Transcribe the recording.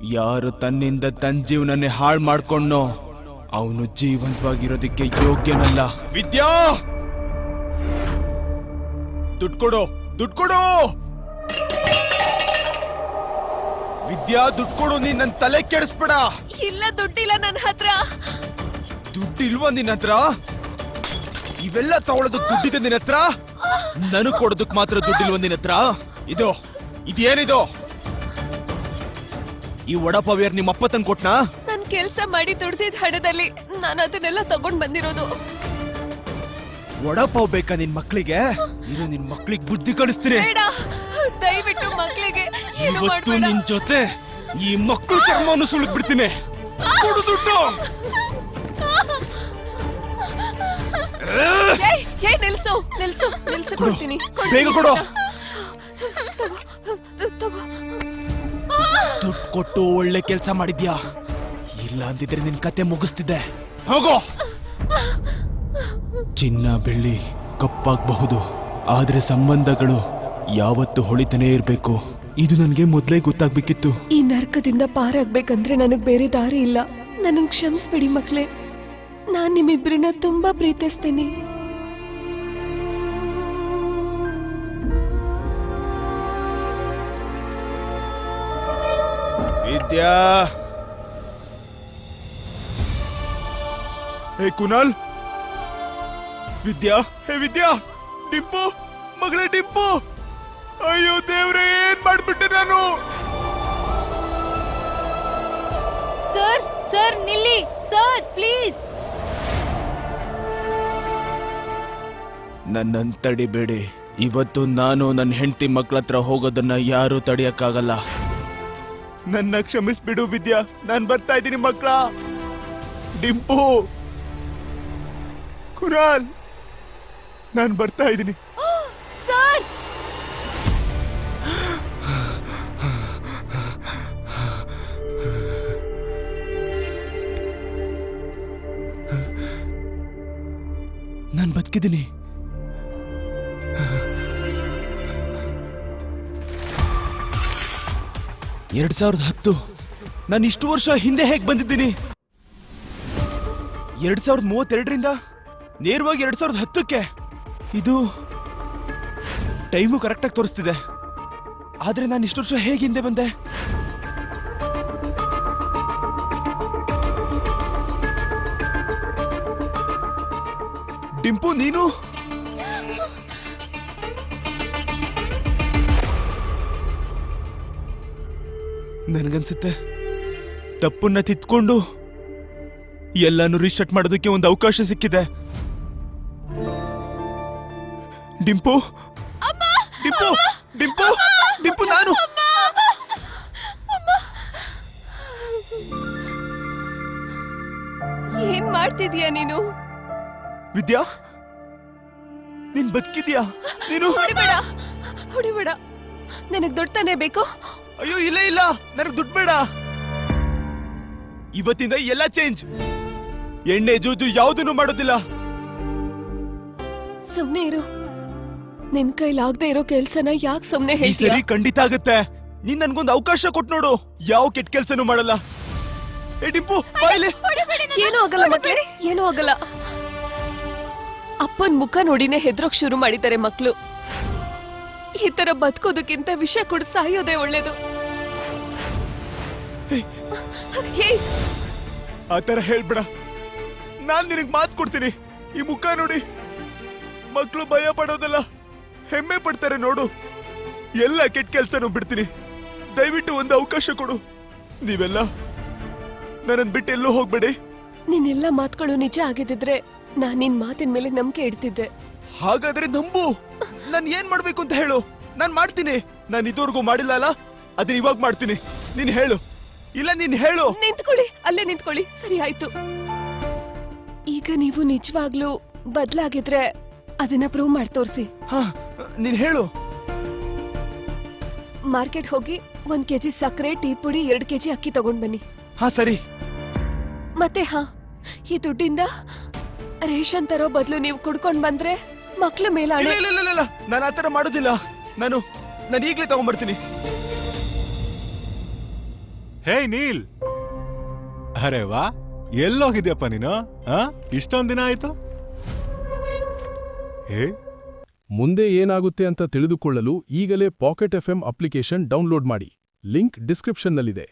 ಯಾರು ತನ್ನಿಂದ ತನ್ನ ಜೀವನನೇ ಹಾಳು ಮಾಡ್ಕೊಂಡೋ ಅವನು ಜೀವಂತವಾಗಿರೋದಕ್ಕೆ ಯೋಗ್ಯನಲ್ಲ. ವಿದ್ಯಾ, ದುಡ್ಡು ಕೊಡು, ದುಡ್ಡು ಕೊಡು ವಿದ್ಯಾ, ದುಡ್ಡು ಕೊಡು. ನೀನ್ ನನ್ನ ತಲೆ ಕೆಡಿಸ್ಬೇಡ. ಇಲ್ಲ, ದುಡ್ಡಿಲ್ಲ ನನ್ನ ಹತ್ರ. ದುಡ್ಡಿಲ್ವಾ ನಿನ್ನ ಹತ್ರ? ಇವೆಲ್ಲ ತಗೊಳ್ಳೋದಕ್ಕೆ ದುಡ್ಡಿದೆ ನಿನ್ನ ಹತ್ರ? ನನಗ್ ಕೊಡೋದಕ್ ಮಾತ್ರ ದುಡ್ಡಿಲ್ವ ನಿನ್ನ ಹತ್ರ? ಇದೇನಿದು? ಈ ವಡಪಾವ್ಯಾರ್ ನಿಮ್ಮ ಅಪ್ಪ ತಂದು ಕೊಟ್ನಾ? ನನ್ ಕೆಲ್ಸ ಮಾಡಿ ದುಡ್ದಿದ್ ಹಣದಲ್ಲಿ ನಾನು ಅದನ್ನೆಲ್ಲ ತಗೊಂಡ್ ಬಂದಿರೋದು. ವಡಪಾವ್ ಬೇಕಾ ನಿನ್ ಮಕ್ಳಿಗೆ? ಇದು ನಿನ್ ಮಕ್ಳಿಗೆ ಬುದ್ಧಿ ಕಲಿಸ್ತೀನಿ. ದಯವಿಟ್ಟು ಮಕ್ಳಿಗೆ ಇವತ್ತು ನಿನ್ ಜೊತೆ ಈ ಮಕ್ಕಳು ಚರ್ಮವನ್ನು ಸುಳಿದ್ ಬಿಡ್ತೀನಿ. ಕೊಡು ದುಡ್ಡು. ನಿಲ್ಸು ನಿಲ್ಸು ನಿಲ್ಸು, ಕೊಡ್ತೀನಿ. ಬೇಗ ಕೊಡು. ದುಡ್ಡು ಕೊಟ್ಟು ಒಳ್ಳೆ ಕೆಲಸ ಮಾಡಿದ್ಯಾ, ಇಲ್ಲ ಅಂತಿದ್ರೆ ನಿನ್ ಕತೆ ಮುಗಿಸ್ತಿದ್ದೆ. ಹೋಗೋ. ಚಿನ್ನ ಬೆಳ್ಳಿ ಕಪ್ಪಾಗಬಹುದು, ಆದ್ರೆ ಸಂಬಂಧಗಳು ಯಾವತ್ತು ಹೊಳಿತಾನೆ ಇರ್ಬೇಕು. ಇದು ನನಗೆ ಮೊದಲೇ ಗೊತ್ತಾಗ್ಬೇಕಿತ್ತು. ಈ ನರಕದಿಂದ ಪಾರಾಗ್ಬೇಕಂದ್ರೆ ನನಗ್ ಬೇರೆ ದಾರಿ ಇಲ್ಲ. ನನ್ನ ಕ್ಷಮಿಸ್ಬಿಡಿ ಮಕ್ಳೇ. ನಾನ್ ನಿಮ್ಮಿಬ್ರನ್ನ ತುಂಬಾ ಪ್ರೀತಿಸ್ತೀನಿ. ವಿದ್ಯಾ, ಹೇ ಕುನಾಲ್, ವಿದ್ಯಾ, ಹೇ ವಿದ್ಯಾ, ಡಿಂಪು, ಮಗಳೇ ಡಿಂಪು. ಅಯ್ಯೋ ದೇವ್ರೆ, ಏನ್ ಮಾಡ್ಬಿಟ್ಟೆ ನಾನು? ಸರ್, ಸರ್ ನಿಲ್ಲಿ ಸರ್, ಪ್ಲೀಸ್. ನನ್ನನ್ನು ತಡಿಬೇಡಿ. ಇವತ್ತು ನಾನು ನನ್ನ ಹೆಂಡತಿ ಮಕ್ಕಳ ಹತ್ರ ಹೋಗೋದನ್ನ ಯಾರು ತಡಿಯಕ್ಕಾಗಲ್ಲ. ನನ್ನ ಕ್ಷಮಿಸ್ಬಿಡು ವಿದ್ಯಾ, ನಾನು ಬರ್ತಾ ಇದ್ದೀನಿ ಮಕ್ಕಳ. ಡಿಂಪು, ಕುನಾಲ್, ನಾನು ಬರ್ತಾ ಇದ್ದೀನಿ. ಸರ್, ನಾನು ಬದುಕಿದ್ದೀನಿ. ಎರಡ್ 2010. ನಾನು ಇಷ್ಟು ವರ್ಷ ಹಿಂದೆ ಹೇಗೆ ಬಂದಿದ್ದೀನಿ? 2032ರಿಂದ ನೇರವಾಗಿ 2010ಕ್ಕೆ. ಇದು ಟೈಮು ಕರೆಕ್ಟಾಗಿ ತೋರಿಸ್ತಿದೆ. ಆದ್ರೆ ನಾನು ಇಷ್ಟು ವರ್ಷ ಹೇಗೆ ಹಿಂದೆ ಬಂದೆ? ಡಿಂಪು, ನೀನು? ನನಗನ್ಸುತ್ತೆ ತಪ್ಪನ್ನ ತಿತ್ಕೊಂಡು ಎಲ್ಲಾನು ರೀಸೆಟ್ ಮಾಡೋದಕ್ಕೆ ಒಂದು ಅವಕಾಶ ಸಿಕ್ಕಿದೆ. ಡಿಂಪು, ಡಿಂಪು, ಡಿಂಪು, ಡಿಂಪು, ನಾನು. ಏನ್ ಮಾಡ್ತಿದೀಯ ನೀನು? ವಿದ್ಯಾ, ನೀನ್ ಬದುಕಿದ್ಯಾ? ನೀನು ಹೊಡಿಬೇಡ, ಹೊಡಿಬೇಡ. ನನಗ್ ದುಡ್ಡು ತಾನೇ ಬೇಕು. ಅಯ್ಯೋ, ಇಲ್ಲ ಇಲ್ಲ, ನನಗೆ ದುಡ್ಡು ಬೇಡ. ಇವತ್ತಿಂದ ಎಲ್ಲ ಚೇಂಜ್. ಎಣ್ಣೆ ಜೂಜು ಯಾವುದನ್ನು ಮಾಡೋದಿಲ್ಲ. ಸುಮ್ನೆ ಇರು. ನಿನ್ ಕೈಲಾಗದೆ ಇರೋ ಕೆಲ್ಸನ ಯಾಕೆ ಸುಮ್ನೆ ಹೇಳ್ತೀಯ? ಸರಿ, ಖಂಡಿತ ಆಗತ್ತೆ. ನೀನ್ ನನ್ಗೊಂದು ಅವಕಾಶ ಕೊಟ್ಟು ನೋಡು. ಯಾವ ಕೆಟ್ಟ ಕೆಲ್ಸನೂ ಮಾಡಲ್ಲ. ಏ ಡಿಂಪು, ಬಾಯ್ಲೆ. ಏನೂ ಆಗಲ್ಲ ಮಕ್ಳೇ, ಏನೂ ಆಗಲ್ಲ. ಅಪ್ಪನ್ ಮುಖ ನೋಡಿನೇ ಹೆದ್ರೋಕ್ ಶುರು ಮಾಡಿದ್ದಾರೆ ಮಕ್ಳು. ಈ ತರ ಬದುಕೋದಕ್ಕಿಂತ ವಿಷ ಕೊಡ್ ಸಾಯೋದೇ ಒಳ್ಳೇದು. ಆ ತರ ಹೇಳ್ಬೇಡ. ನಾನ್ ನಿನಗ್ ಮಾತು ಕೊಡ್ತೀನಿ. ಈ ಮುಖ ನೋಡಿ, ಮಕ್ಳು ಭಯ ಪಡೋದಲ್ಲ, ಹೆಮ್ಮೆ ಪಡ್ತಾರೆ ನೋಡು. ಎಲ್ಲ ಕೆಟ್ಟ ಕೆಲ್ಸನೂ ಬಿಡ್ತೀನಿ. ದಯವಿಟ್ಟು ಒಂದು ಅವಕಾಶ ಕೊಡು. ನೀವೆಲ್ಲ ನನ್ನನ್ ಬಿಟ್ಟು ಎಲ್ಲೂ ಹೋಗ್ಬೇಡಿ. ನಿನ್ನೆಲ್ಲ ಮಾತುಗಳು ನಿಜ ಆಗಿದ್ರೆ ನಾನ್ ನಿನ್ ಮಾತಿನ ಮೇಲೆ ನಂಬಿಕೆ ಇಡ್ತಿದ್ದೆ. ಹಾಗಾದ್ರೆ ನಂಬು. ನಾನ್ ಏನ್ ಮಾಡ್ಬೇಕು ಅಂತ ಹೇಳು, ನಾನ್ ಮಾಡ್ತೀನಿ. ನಾನ್ ಇದುವರೆಗೂ ಮಾಡಿಲ್ಲ ಅಲ್ಲ, ಅದನ್ನ ಇವಾಗ ಮಾಡ್ತೀನಿ. ನೀನ್ ಹೇಳು. ಇಲ್ಲ, ನೀನ್ ಹೇಳು. ನಿಂತ್ಕೊಳ್ಳಿ, ಅಲ್ಲೇ ನಿಂತ್ಕೊಳ್ಳಿ. ಸರಿ ಆಯ್ತು. ಈಗ ನೀವು ನಿಜವಾಗ್ಲೂ ಬದ್ಲಾಗಿದ್ರೆ ಅದನ್ನ ಪ್ರೂವ್ ಮಾಡಿ ತೋರಿಸಿ. ಹಾ, ನೀನ್ ಹೇಳು. ಮಾರ್ಕೆಟ್ ಹೋಗಿ 1 kg ಸಕ್ಕರೆ, ಟೀ ಪುಡಿ, 2 kg ಅಕ್ಕಿ ತಗೊಂಡ್ ಬನ್ನಿ. ಹಾ ಸರಿ. ಮತ್ತೆ ಈ ದುಡ್ಡಿಂದ ರೇಷನ್ ತರೋ ಬದಲು ನೀವು ಕುಡ್ಕೊಂಡ್ ಬಂದ್ರೆ ಮಕ್ಳ ಮೇಲೆ ಇಲ್ಲ, ನಾನು ಆತರ ಮಾಡೋದಿಲ್ಲ. ನಾನು ಈಗ್ಲೇ ತಗೊಂಡ್ಬರ್ತೀನಿ. ಹೇ ನೀಲ್, ಅರೆ ವಾ, ಎಲ್ಲೋಗಿದ್ಯಪ್ಪ ನೀನು? ಇಷ್ಟೊಂದ್ ದಿನ ಆಯ್ತು. ಹೇ, ಮುಂದೆ ಏನಾಗುತ್ತೆ ಅಂತ ತಿಳಿದುಕೊಳ್ಳಲು ಈಗಲೇ ಪಾಕೆಟ್ ಎಫ್ಎಂ ಅಪ್ಲಿಕೇಶನ್ ಡೌನ್ಲೋಡ್ ಮಾಡಿ. ಲಿಂಕ್ ಡಿಸ್ಕ್ರಿಪ್ಷನ್ನಲ್ಲಿದೆ.